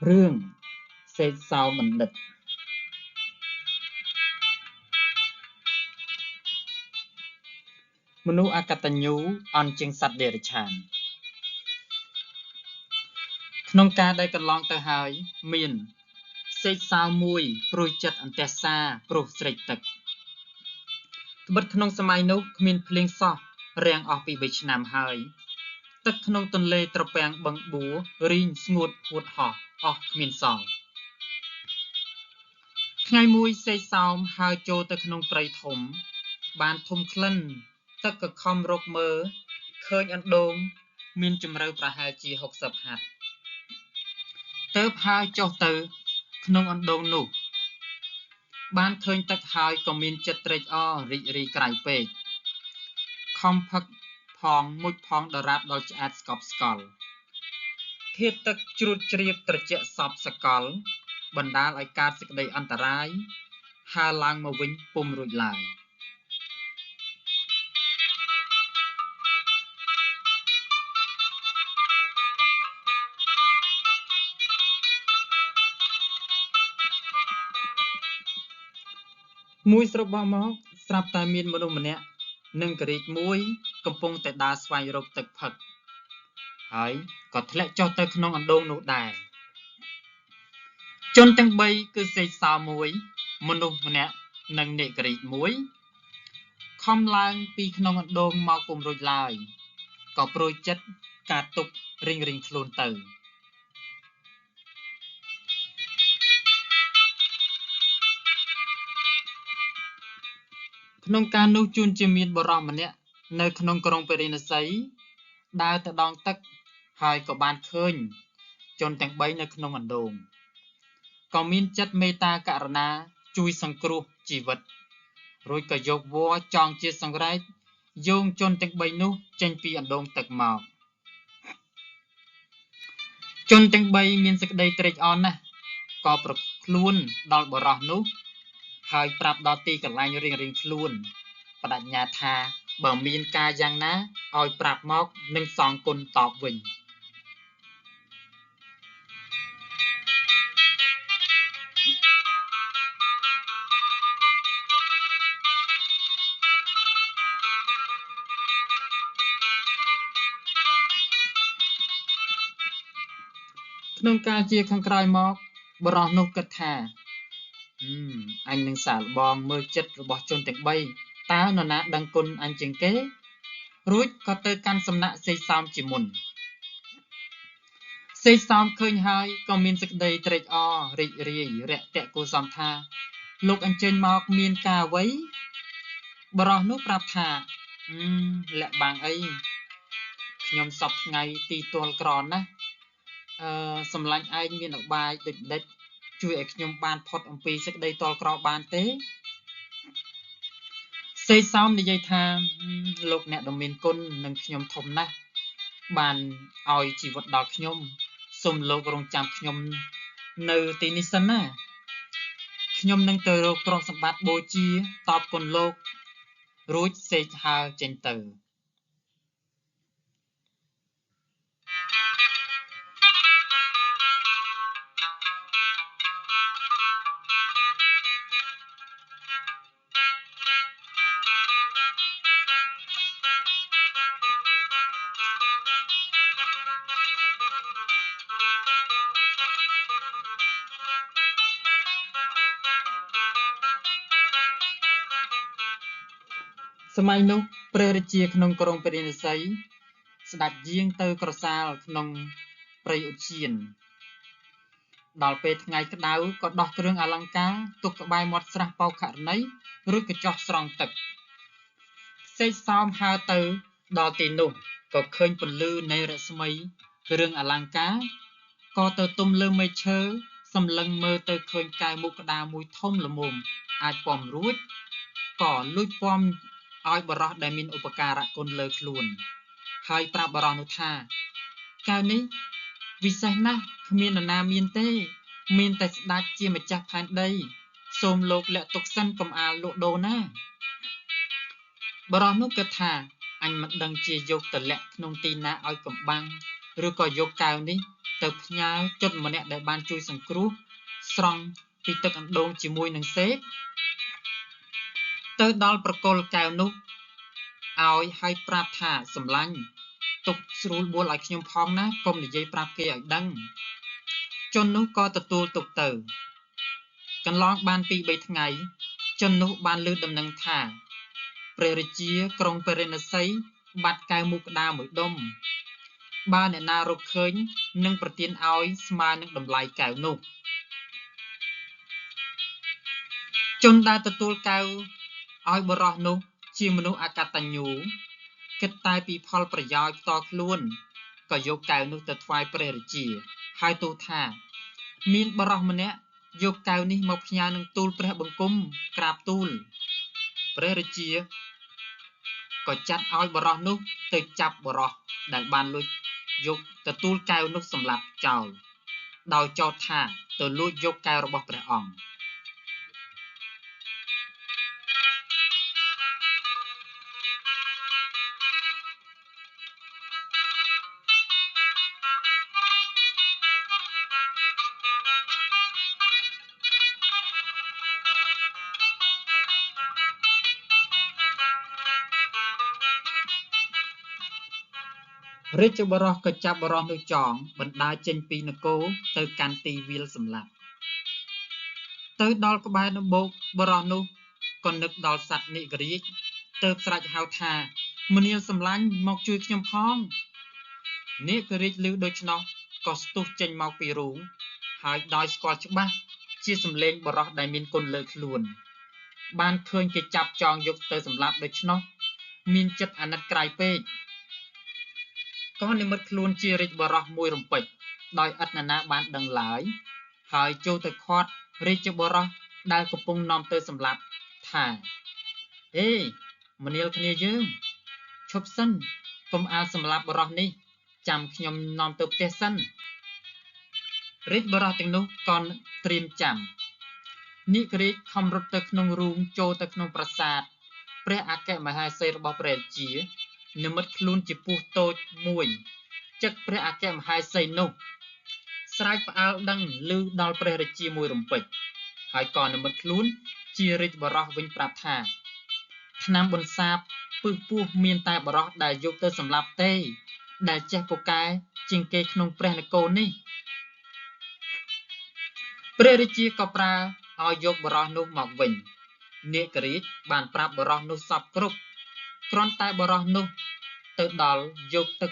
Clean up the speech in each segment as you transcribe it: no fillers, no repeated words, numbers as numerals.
រឿងសេកសោបណ្ឌិតមនុស្សអកតញ្ញូអន់ជាងសត្វដេរឆានក្នុងការដែលកន្លងទៅហើយមានសេកសោមួយព្រួយចិត្តអន្ទះសាព្រោះស្រេកទឹកត្បិតក្នុងសម័យនោះគ្មានភ្លៀងសោះរាំងអស់ពី3ឆ្នាំហើយទឹកក្នុងទន្លេត្រពាំងបឹងបួររីងស្ងួតហួតហោះអស់គ្មានសល់ថ្ងៃមួយសេកសោមហើរចូលទៅក្នុងព្រៃធំបានធំក្លិនទឹកក៏ខំរកមើលឃើញអណ្ដូងមានជម្រៅប្រហែលជា60ហត្ថទើបហើរចុះទៅក្នុងអណ្ដូងនោះបានឃើញទឹកហើយក៏មានចិត្តត្រេកអររីករាយក្រៃពេកខំផឹកផងមុជផងដរាបដល់ឆ្អែតស្កប់ស្កល់ធាតុទឹកជ្រួតជ្រាបត្រជាក់សពសកលបណ្ដាលឲ្យកើតសេចក្តីអន្តរាយហើរឡើងមកវិញពុំរួចឡើយមួយស្រុកបោះមកស្រាប់តែមានមនុស្សម្នាក់និងករីកមួយកំពុងតែដើរស្វែងរកទឹកផឹកហើយក៏ធ្លាក់ចុះទៅក្នុងអណ្ដូងនោះដែរជនទាំង3គឺសេកសោមួយមនុស្សម្នាក់និងអ្នកករីកមួយខំឡើងពីក្នុងអណ្ដូងមកពុំរួចឡើយក៏ព្រួយចិត្តការទុករៀងខ្លួនទៅក្នុងការនោះជួនជាមានបុរសម្នាក់នៅក្នុងក្រុងពារាណសីដើរទៅដងទឹកហើយក៏បានឃើញជនទាំង3នៅក្នុងអណ្ដូងក៏មានចិត្តមេត្តាករុណាជួយសង្គ្រោះជីវិតរួចក៏យកវល្លិចងជាសង្រែកយោងជនទាំង3នោះចេញពីអណ្ដូងទឹកមកជនទាំង3មានសេចក្តីត្រេកអរណាស់ក៏ប្រខ្លួនដល់បុរសនោះហើយប្រាប់ដល់ទីកន្លែងរៀងខ្លួនបដិញ្ញាថាបើមានការយ៉ាងណាឲ្យប្រាប់មកនឹងសងគុណតបវិញក្នុងការជាខាងក្រោយមកបុរសនោះគិតថាអញនឹងសាកល្បងមើលចិត្តរបស់ជនទាំង3តើនរណាដឹងគុណអញជាងគេរួចក៏ទៅកាន់សំណាក់សេកសោមជាមុនសេកសោមឃើញហើយក៏មានសេចក្តីត្រេកអររីករាយរាក់ទាក់គួរសមថាលោកអញ្ជើញមកមានការអ្វីបុរសនោះប្រាប់ថាលាក់បាំងអីខ្ញុំសពថ្ងៃទីទាល់ក្រណាស់សម្លាញ់ឯងមានអបាយដូចដេចជួយឲ្យខ្ញុំបានផុតអំពីសេចក្តីទាល់ក្របានទេសេកសោមនិយាយថាលោកអ្នកដ៏មានគុណនឹងខ្ញុំធំណាស់បានឲ្យជីវិតដល់ខ្ញុំសូមលោករងចាំខ្ញុំនៅទីនេះសិនណាខ្ញុំនឹងទៅរកទ្រព្យសម្បត្តិបូជាតបគុណលោករួចសេកហើរចេញទៅសម័យនោះព្រះរាជាក្នុងក្រុងពារាណសីស្ដេចយាងទៅក្រសាលក្នុងព្រៃឧទ្យានដល់ពេលថ្ងៃក្តៅក៏ដោះគ្រឿងអលង្ការទុកក្បែរមាត់ស្រះបោកខរណីរួចក៏ចោះស្រង់ទឹកសេកសោមហើរទៅដល់ទីនោះក៏ឃើញពន្លឺនៃរស្មីគ្រឿងអលង្ការក៏ទៅទុំលើមែកឈើ សម្លឹងមើលទៅឃើញកែវមុខក្តារមួយធំល្មមអាចពំរួចក៏លួចពំឲ្យបរោះដែលមានឧបការៈគុណលើខ្លួនហើយប្រាប់បរោះនោះថាកែវនេះវិសេសណាស់គ្មាននរណាមានទេមានតែស្ដេចជាម្ចាស់ផែនដីសូមលោកលាក់ទុកសិនកុំអាលលក់ដូរណាបរោះនោះគិតថាអញមិនដឹងជាយកទៅលាក់ក្នុងទីណាឲ្យកំបាំងឬក៏យកកែវនេះទៅផ្ញើជត់ម្នាក់ដែលបានជួយសង្គ្រោះស្រង់ពីទឹកអណ្ដូងជាមួយនឹងសេកទៅដល់ប្រគល់កែវនោះឲ្យហើយប្រាប់ថាសម្លាញ់ទុកស្រួលបួលឲ្យខ្ញុំផងណាកុំនិយាយប្រាប់គេឲ្យដឹងជននោះក៏ទទួលទុកទៅកន្លងបាន 2-3 ថ្ងៃជននោះបានលើដំណឹងថាព្រះរាជាក្រុងពេរិណសីបាត់កែវមុខក្តារមួយដុំបើអ្នកណារកឃើញនឹងប្រទានឲ្យស្មើនឹងតម្លៃកែវនោះជនដែលទទួលកែវឲ្យបរោះនោះជាមនុស្សអកតញ្ញូគិតតែពីផលប្រយោជន៍ផ្ទាល់ខ្លួនក៏យកកែវនោះទៅថ្វាយព្រះរាជាហើយទូលថាមានបរោះម្នាក់យកកែវនេះមកផ្ញើនឹងទូលព្រះបង្គំក្រាបទូលព្រះរាជាក៏ចាត់ឲ្យបរោះនោះទៅចាប់បរោះដែលបានលួចយកទទួលកែវនោះសម្លាប់ចោលដោយចោទថាទៅលួចយកកែវរបស់ព្រះអង្គរាជបរោះក៏ចាប់បរោះនោះចងបណ្ដាលចេញពីនគរទៅកាន់ទីវាលសម្លាប់ទៅដល់ក្បែរដំបូកបរោះនោះក៏នឹកដល់សត្វនិករាជទើបស្រែកហៅថាមនាលសម្លាញ់មកជួយខ្ញុំផងនិករាជឮដូច្នោះក៏ស្ទុះចេញមកពីរូងហើយដោយស្គាល់ច្បាស់ជាសម្លេងបរោះដែលមានគុណលើខ្លួនបានឃើញគេចាប់ចងយកទៅសម្លាប់ដូច្នោះមានចិត្តអាណិតក្រៃពេកក៏និមិត្តខ្លួនជារាជបរោះមួយរំពេចដោយឥតនរណាបានដឹងឡើយហើយចូលទៅខាត់រាជបរោះដែលកំពុងនាំទៅសម្លាប់ថាអេមនាលគ្នាយើងឈប់សិនកុំអាលសម្លាប់បរោះនេះចាំខ្ញុំនាំទៅផ្ទះសិនរាជបរោះទាំងនោះក៏ត្រៀមចាំនិករាជខំរត់ទៅក្នុងរូងចូលទៅក្នុងប្រាសាទព្រះអគ្គមហេសីរបស់ព្រះរាជានិមិត្តខ្លួនជាពស់តូចមួយចឹកព្រះអគ្គមហេសីនោះស្រែកផ្អើលដឹងឮដល់ព្រះរាជាមួយរំពេចហើយក៏និមិត្តខ្លួនជារាជបរោះវិញប្រាប់ថាឆ្នាំបន្សាបពឹសពោះមានតែបរោះដែលយកទៅសម្លាប់ទេដែលចេះពូកែជាងគេក្នុងព្រះនគរនេះព្រះរាជាក៏ប្រើឲ្យយកបរោះនោះមកវិញនាគរាជបានប្រាប់បរោះនោះសពគ្រប់គ្រាន់តែបរោះនោះទៅដល់យកទឹក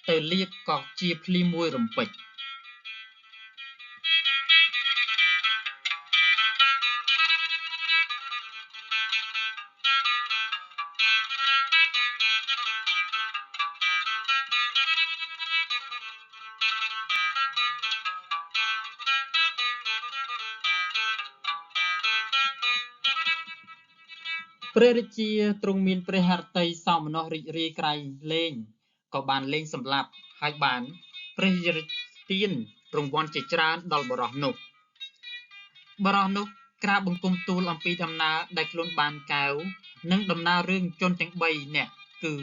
ទៅលាបក៏ជាភ្លីមួយរំពេចព្រះរាជាទ្រង់មានព្រះហឫទ័យសោមនស្សរីករាយក្រៃលែងក៏បានលែងសម្លាប់ហើយបានព្រះរាជទានរង្វាន់ជាច្រើនដល់បរោះនោះក្រាបបង្គំទូលអំពីដំណើរដែលខ្លួនបានកែវនិងដំណើររឿងជនទាំង3នាក់គឺ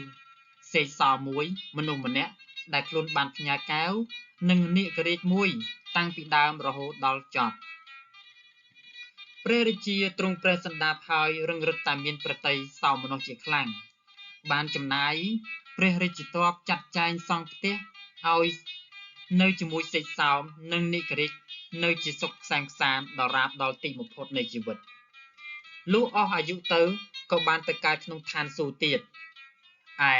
សេកសោមួយមនុស្សម្នាក់ដែលខ្លួនបានផ្ញើកែវនិងនាគរាជមួយតាំងពីដើមរហូតដល់ចប់ព្រះរាជាទ្រង់ព្រះសណ្ដាប់ហើយរឹងរិតតែមានប្រតិយសោមនស្សជាខ្លាំងបានចំណាយព្រះរាជទ័ពចាត់ចែងសង់ផ្ទះឲ្យនៅជាមួយសេកសោមនិងនិករាជនៅជាសុខខ្សែមខ្សាន្តដល់រាបដល់ទីបំផុតនៃជីវិតលុះអស់អាយុទៅក៏បានទៅកើតក្នុងឋានសួគ៌ទៀតឯ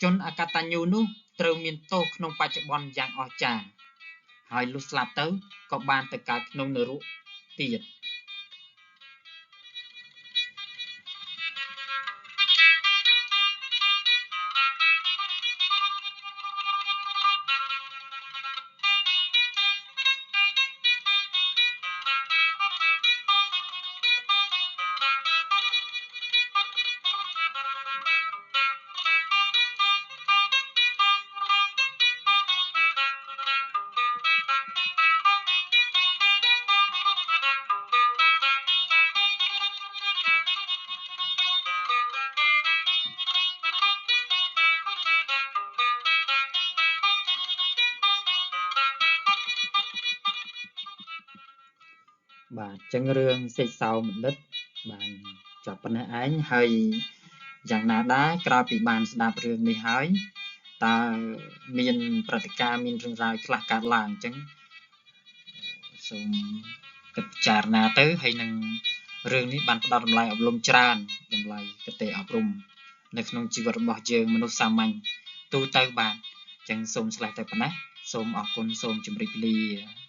ជនអកតញ្ញូនោះត្រូវមានទោសក្នុងបច្ចុប្បន្នយ៉ាងអស្ចារ្យហើយលុះស្លាប់ទៅក៏បានទៅកើតក្នុងនរកទៀត ចឹងរឿងសេចសោមបណ្ឌិតបានចប់ប៉ុណ្ណេះឯងហើយយ៉ាងណាដែរក្រោយពីបានស្ដាប់រឿងនេះហើយតើមានព្រឹត្តិការណ៍មានរឿងរ៉ាវខ្លះកើតឡើងអញ្ចឹងសូមគិតពិចារណាទៅហើយនឹងរឿងនេះបានផ្ដល់តម្លៃអប់រំច្រើនតម្លៃគតិអប់រំនៅក្នុងជីវិតរបស់យើងមនុស្សសាមញ្ញទូទៅបាទអញ្ចឹងសូមឆ្លេះតែប៉ុណ្ណេះសូមអរគុណសូមជម្រាបលា